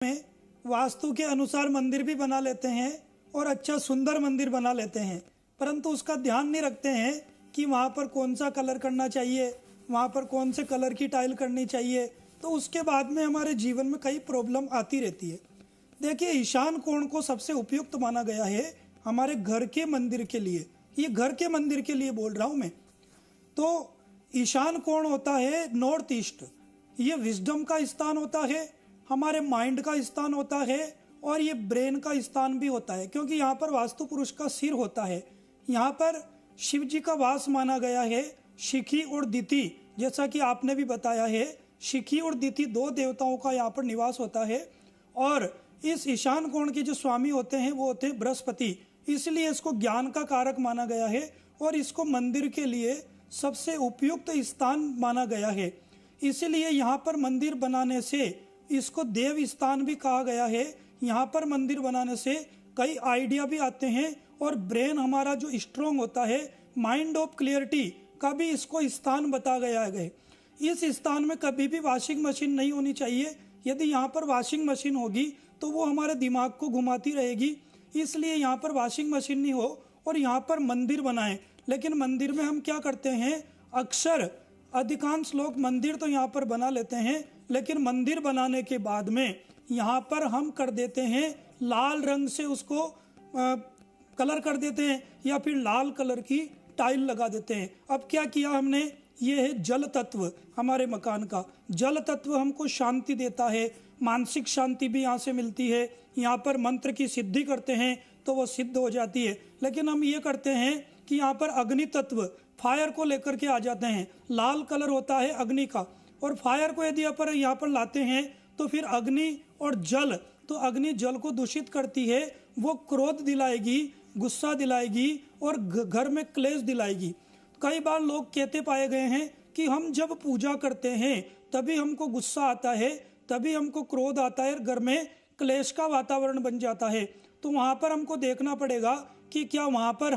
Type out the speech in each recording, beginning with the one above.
में वास्तु के अनुसार मंदिर भी बना लेते हैं और अच्छा सुंदर मंदिर बना लेते हैं, परंतु उसका ध्यान नहीं रखते हैं कि वहाँ पर कौन सा कलर करना चाहिए, वहाँ पर कौन से कलर की टाइल करनी चाहिए। तो उसके बाद में हमारे जीवन में कई प्रॉब्लम आती रहती है। देखिए, ईशान कोण को सबसे उपयुक्त माना गया है हमारे घर के मंदिर के लिए। ये घर के मंदिर के लिए बोल रहा हूँ मैं। तो ईशान कोण होता है नॉर्थ ईस्ट। ये विजडम का स्थान होता है, हमारे माइंड का स्थान होता है और ये ब्रेन का स्थान भी होता है, क्योंकि यहाँ पर वास्तु पुरुष का सिर होता है। यहाँ पर शिव जी का वास माना गया है, शिखी और दिति। जैसा कि आपने भी बताया है, शिखी और दिति दो देवताओं का यहाँ पर निवास होता है। और इस ईशान कोण के जो स्वामी होते हैं वो होते हैं बृहस्पति, इसलिए इसको ज्ञान का कारक माना गया है और इसको मंदिर के लिए सबसे उपयुक्त स्थान माना गया है। इसीलिए यहाँ पर मंदिर बनाने से इसको देव स्थान भी कहा गया है। यहाँ पर मंदिर बनाने से कई आइडिया भी आते हैं और ब्रेन हमारा जो स्ट्रोंग होता है, माइंड ऑफ क्लियरिटी का भी इसको स्थान बता गया है। इस स्थान में कभी भी वॉशिंग मशीन नहीं होनी चाहिए। यदि यहाँ पर वॉशिंग मशीन होगी तो वो हमारे दिमाग को घुमाती रहेगी, इसलिए यहाँ पर वॉशिंग मशीन नहीं हो और यहाँ पर मंदिर बनाएं। लेकिन मंदिर में हम क्या करते हैं, अक्सर अधिकांश लोग मंदिर तो यहाँ पर बना लेते हैं, लेकिन मंदिर बनाने के बाद में यहाँ पर हम कर देते हैं लाल रंग से उसको कलर कर देते हैं या फिर लाल कलर की टाइल लगा देते हैं। अब क्या किया हमने, ये है जल तत्व हमारे मकान का। जल तत्व हमको शांति देता है, मानसिक शांति भी यहाँ से मिलती है। यहाँ पर मंत्र की सिद्धि करते हैं तो वो सिद्ध हो जाती है। लेकिन हम ये करते हैं कि यहाँ पर अग्नि तत्व फायर को लेकर के आ जाते हैं। लाल कलर होता है अग्नि का, और फायर को यदि अपन यहाँ पर लाते हैं तो फिर अग्नि और जल, तो अग्नि जल को दूषित करती है, वो क्रोध दिलाएगी, गुस्सा दिलाएगी और घर में क्लेश दिलाएगी। कई बार लोग कहते पाए गए हैं कि हम जब पूजा करते हैं तभी हमको गुस्सा आता है, तभी हमको क्रोध आता है, घर में क्लेश का वातावरण बन जाता है। तो वहाँ पर हमको देखना पड़ेगा कि क्या वहाँ पर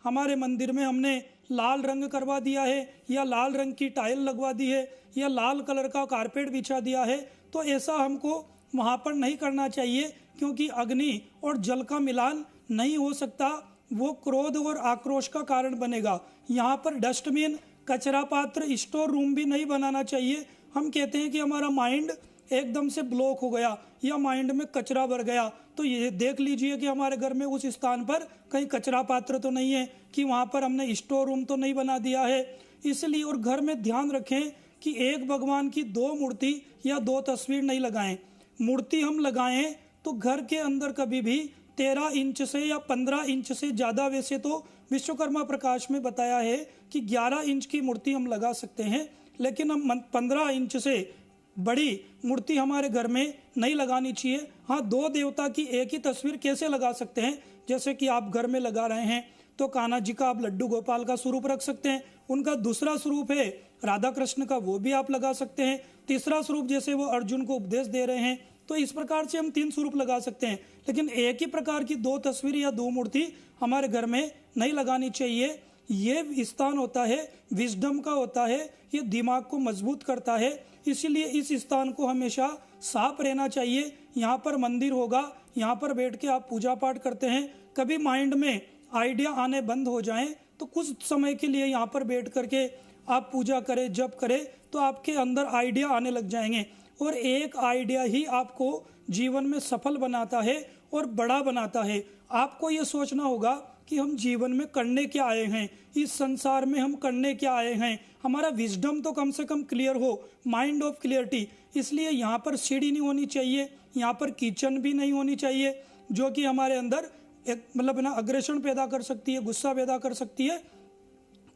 हमारे मंदिर में हमने लाल रंग करवा दिया है या लाल रंग की टाइल लगवा दी है या लाल कलर का कारपेट बिछा दिया है। तो ऐसा हमको वहाँ पर नहीं करना चाहिए, क्योंकि अग्नि और जल का मिलान नहीं हो सकता, वो क्रोध और आक्रोश का कारण बनेगा। यहाँ पर डस्टबिन, कचरा पात्र, स्टोर रूम भी नहीं बनाना चाहिए। हम कहते हैं कि हमारा माइंड एकदम से ब्लॉक हो गया या माइंड में कचरा भर गया, तो ये देख लीजिए कि हमारे घर में उस स्थान पर कहीं कचरा पात्र तो नहीं है, कि वहाँ पर हमने स्टोर रूम तो नहीं बना दिया है। इसलिए और घर में ध्यान रखें कि एक भगवान की दो मूर्ति या दो तस्वीर नहीं लगाएं। मूर्ति हम लगाएं तो घर के अंदर कभी भी 13 इंच से या 15 इंच से ज़्यादा, वैसे तो विश्वकर्मा प्रकाश में बताया है कि 11 इंच की मूर्ति हम लगा सकते हैं, लेकिन हम 15 इंच से बड़ी मूर्ति हमारे घर में नहीं लगानी चाहिए। हाँ, दो देवता की एक ही तस्वीर कैसे लगा सकते हैं, जैसे कि आप घर में लगा रहे हैं तो कान्हा जी का आप लड्डू गोपाल का स्वरूप रख सकते हैं, उनका दूसरा स्वरूप है राधा कृष्ण का, वो भी आप लगा सकते हैं। तीसरा स्वरूप जैसे वो अर्जुन को उपदेश दे रहे हैं, तो इस प्रकार से हम 3 स्वरूप लगा सकते हैं। लेकिन एक ही प्रकार की 2 तस्वीर या 2 मूर्ति हमारे घर में नहीं लगानी चाहिए। ये स्थान होता है विजडम का होता है, ये दिमाग को मजबूत करता है, इसीलिए इस स्थान को हमेशा साफ रहना चाहिए। यहाँ पर मंदिर होगा, यहाँ पर बैठ के आप पूजा पाठ करते हैं, कभी माइंड में आइडिया आने बंद हो जाएं तो कुछ समय के लिए यहाँ पर बैठ करके आप पूजा करें, जप करें, तो आपके अंदर आइडिया आने लग जाएंगे। और एक आइडिया ही आपको जीवन में सफल बनाता है और बड़ा बनाता है। आपको ये सोचना होगा कि हम जीवन में करने क्या आए हैं, इस संसार में हम करने क्या आए हैं, हमारा विजडम तो कम से कम क्लियर हो, माइंड ऑफ क्लियरिटी। इसलिए यहाँ पर सीढ़ी नहीं होनी चाहिए, यहाँ पर किचन भी नहीं होनी चाहिए, जो कि हमारे अंदर एक मतलब ना अग्रेशन पैदा कर सकती है, गुस्सा पैदा कर सकती है।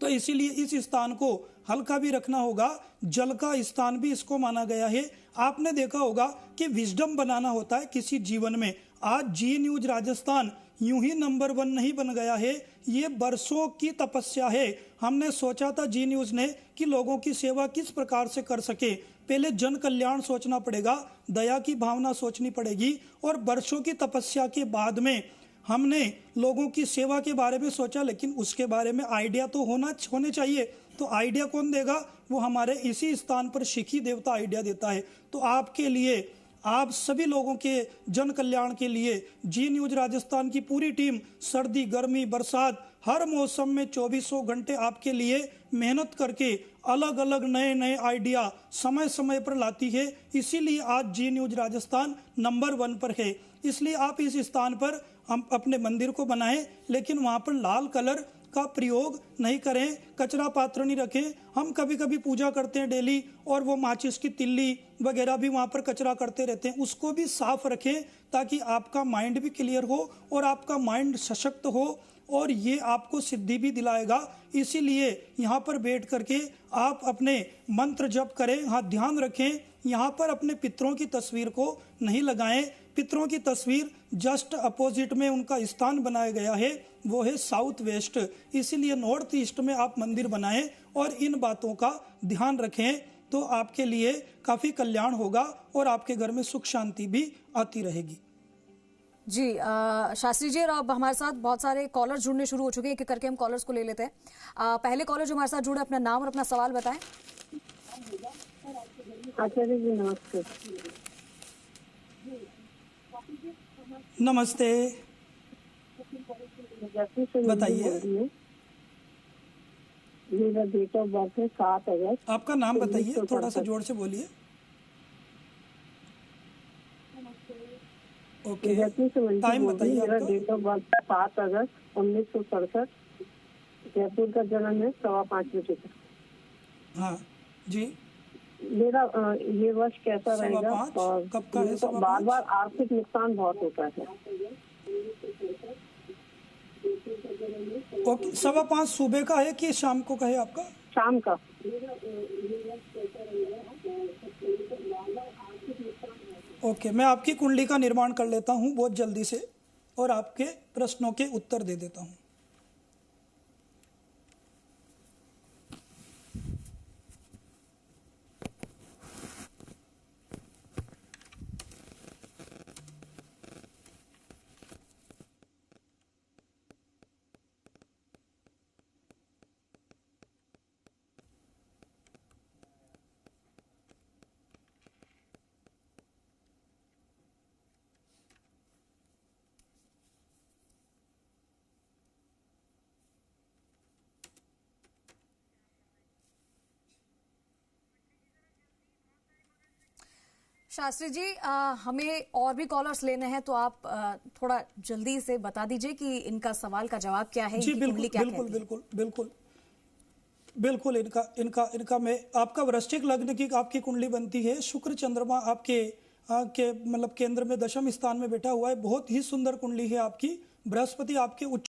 तो इसीलिए इस स्थान को हल्का भी रखना होगा। जल का स्थान भी इसको माना गया है। आपने देखा होगा कि विजडम बनाना होता है किसी जीवन में। आज जी न्यूज राजस्थान यूं ही नंबर 1 नहीं बन गया है, ये बरसों की तपस्या है। हमने सोचा था जी न्यूज ने कि लोगों की सेवा किस प्रकार से कर सके। पहले जन कल्याण सोचना पड़ेगा, दया की भावना सोचनी पड़ेगी, और बरसों की तपस्या के बाद में हमने लोगों की सेवा के बारे में सोचा। लेकिन उसके बारे में आइडिया तो होने चाहिए। तो आइडिया कौन देगा, वो हमारे इसी स्थान पर शिखी देवता आइडिया देता है। तो आपके लिए आप सभी लोगों के जन कल्याण के लिए जी न्यूज राजस्थान की पूरी टीम सर्दी, गर्मी, बरसात हर मौसम में 24 घंटे आपके लिए मेहनत करके अलग अलग नए नए आइडिया समय समय पर लाती है। इसीलिए आज जी न्यूज राजस्थान नंबर 1 पर है। इसलिए आप इस स्थान पर हम अपने मंदिर को बनाएं, लेकिन वहां पर लाल कलर का प्रयोग नहीं करें, कचरा पात्र नहीं रखें। हम कभी कभी पूजा करते हैं डेली और वो माचिस की तिल्ली वगैरह भी वहां पर कचरा करते रहते हैं, उसको भी साफ रखें ताकि आपका माइंड भी क्लियर हो और आपका माइंड सशक्त हो और ये आपको सिद्धि भी दिलाएगा। इसीलिए यहाँ पर बैठ करके आप अपने मंत्र जप करें। हाँ, ध्यान रखें, यहाँ पर अपने पितरों की तस्वीर को नहीं लगाएं। पितरों की तस्वीर जस्ट अपोजिट में उनका स्थान बनाया गया है, वो है साउथ वेस्ट। इसीलिए नॉर्थ ईस्ट में आप मंदिर बनाएं और इन बातों का ध्यान रखें तो आपके लिए काफी कल्याण होगा और आपके घर में सुख शांति भी आती रहेगी। जी शास्त्री जी, और अब हमारे साथ बहुत सारे कॉलर्स जुड़ने शुरू हो चुके हैं। एक एक करके हम कॉलर्स को ले लेते हैं। पहले कॉलर जो हमारे साथ जुड़े, अपना नाम और अपना सवाल बताएं। आचार्य जी नमस्ते। नमस्ते, बताइए। मेरा डेट ऑफ बर्थ है 7 अगस्त। आपका नाम बताइए, थोड़ा सा जोर से बोलिए। ओके, टाइम बताइए। मेरा डेट ऑफ बर्थ 7 अगस्त 1967। जयपुर का जन्म है 5:15 बजे का। हाँ जी। मेरा ये वर्ष कैसा रहेगा? और कब का है? बार बार आर्थिक नुकसान बहुत होता है। ओके, 5:15 सुबह का है कि शाम को का है आपका? शाम का। ओके, मैं आपकी कुंडली का निर्माण कर लेता हूँ बहुत जल्दी से और आपके प्रश्नों के उत्तर दे देता हूँ। शास्त्री जी, हमें और भी कॉलर्स लेने हैं, तो आप थोड़ा जल्दी से बता दीजिए कि इनका सवाल का जवाब क्या है। जी बिल्कुल बिल्कुल बिल्कुल बिल्कुल बिल्कुल। इनका मैं आपका वृश्चिक लग्न की आपकी कुंडली बनती है। शुक्र चंद्रमा आपके मतलब केंद्र में 10वें स्थान में बैठा हुआ है। बहुत ही सुंदर कुंडली है आपकी। बृहस्पति आपके उच्च